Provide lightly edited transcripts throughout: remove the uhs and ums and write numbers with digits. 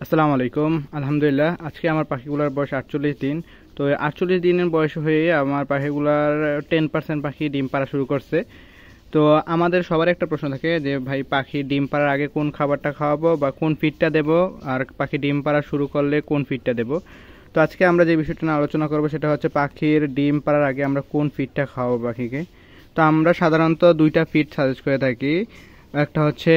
আসসালামু আলাইকুম। আলহামদুলিল্লাহ, আজকে আমার পাখিগুলোর বয়স 48 দিন। তো 48 দিনের বয়স হয়ে আমার পাখিগুলার 10% পাখি ডিম পাড়া শুরু করছে। তো আমাদের সবার একটা প্রশ্ন থাকে যে ভাই, পাখি ডিম পাড়ার আগে কোন খাবারটা খাওয়াবো বা কোন ফিডটা দেব, আর পাখি ডিম পাড়া শুরু করলে কোন ফিডটা দেব। তো আজকে আমরা যে বিষয়টা নিয়ে আলোচনা করবো সেটা হচ্ছে পাখির ডিম পাড়ার আগে আমরা কোন ফিডটা খাওয়াবো পাখিকে। তো আমরা সাধারণত দুইটা ফিড সাজেস্ট করে থাকি। একটা হচ্ছে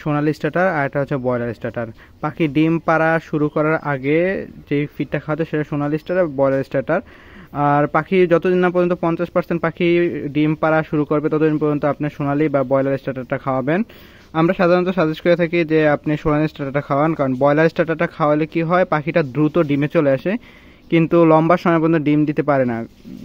সোনালি স্টার্টার আর একটা হচ্ছে ব্রয়লার স্টার্টার। পাখি ডিম পাড়া শুরু করার আগে যে ফিডটা খাওয়াতে সেটা সোনালি স্টার্টার, ব্রয়লার স্টার্টার। আর পাখি যতদিন না পর্যন্ত 50% পাখি ডিম পাড়া শুরু করবে ততদিন পর্যন্ত আপনি সোনালি বা ব্রয়লার স্টার্টারটা খাওয়াবেন। আমরা সাধারণত সাজেস্ট করে থাকি যে আপনি সোনালি স্টার্টারটা খাওয়ান, কারণ ব্রয়লার স্টার্টারটা খাওয়ালে কি হয়, পাখিটা দ্রুত ডিমে চলে আসে কিন্তু লম্বা সময় পর্যন্ত ডিম দিতে পারে না।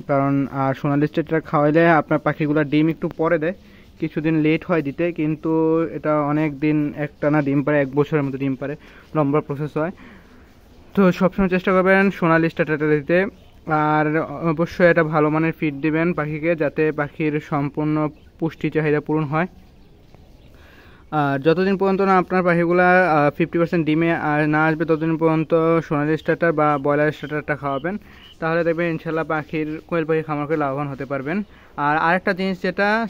কারণ আর সোনালি স্টার্টার খাওয়াইলে আপনার পাখিগুলো ডিম একটু পরে দেয়, কিছুদিন লেট হয় দিতে, কিন্তু এটা অনেক দিন একটানা ডিম পারে, 1 বছরের মতো ডিম পারে, লম্বা প্রসেস হয়। তো সবসময় চেষ্টা করবেন সোনালি স্টার্টারটা দিতে। আর অবশ্যই এটা ভালো মানের ফিড দিবেন পাখিকে, যাতে পাখির সম্পূর্ণ পুষ্টি চাহিদা পূরণ হয়। আর যতদিন পর্যন্ত না আপনার পাখিগুলা 50% ডিমে না আসবে ততদিন পর্যন্ত সোনালি স্টার্টার বা ব্রয়লার স্টার্টারটা খাওয়াবেন। তাহলে দেখবেন ইনশাল্লাহ কোয়েল পাখি খামার করে লাভবান হতে পারবেন। আর আরেকটা জিনিস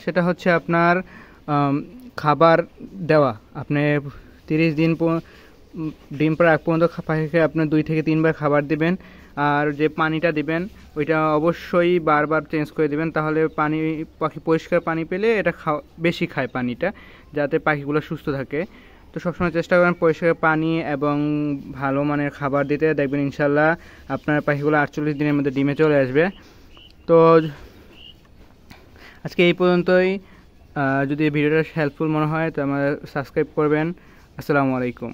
সেটা হচ্ছে আপনার খাবার দেওয়া। আপনি 30 দিন ডিম পাড়ার আগ পর্যন্ত পাখিকে আপনি 2 থেকে 3 বার খাবার দিবেন। আর যে পানিটা দিবেন ওইটা অবশ্যই বারবার চেঞ্জ করে দিবেন, তাহলে পাখি পরিষ্কার পানি পেলে এটা বেশি খায় পানিটা, যাতে পাখিগুলো সুস্থ থাকে। তো সবসময় চেষ্টা করেন পরিষ্কার পানি এবং ভালো মানের খাবার দিতে, দেখবেন ইনশাল্লাহ আপনার পাখিগুলো 48 দিনের মধ্যে ডিমে চলে আসবে। তো আজকে এই পর্যন্তই। যদি ভিডিওটা হেল্পফুল মনে হয় তো আমাদের সাবস্ক্রাইব করবেন। আসসালামু আলাইকুম।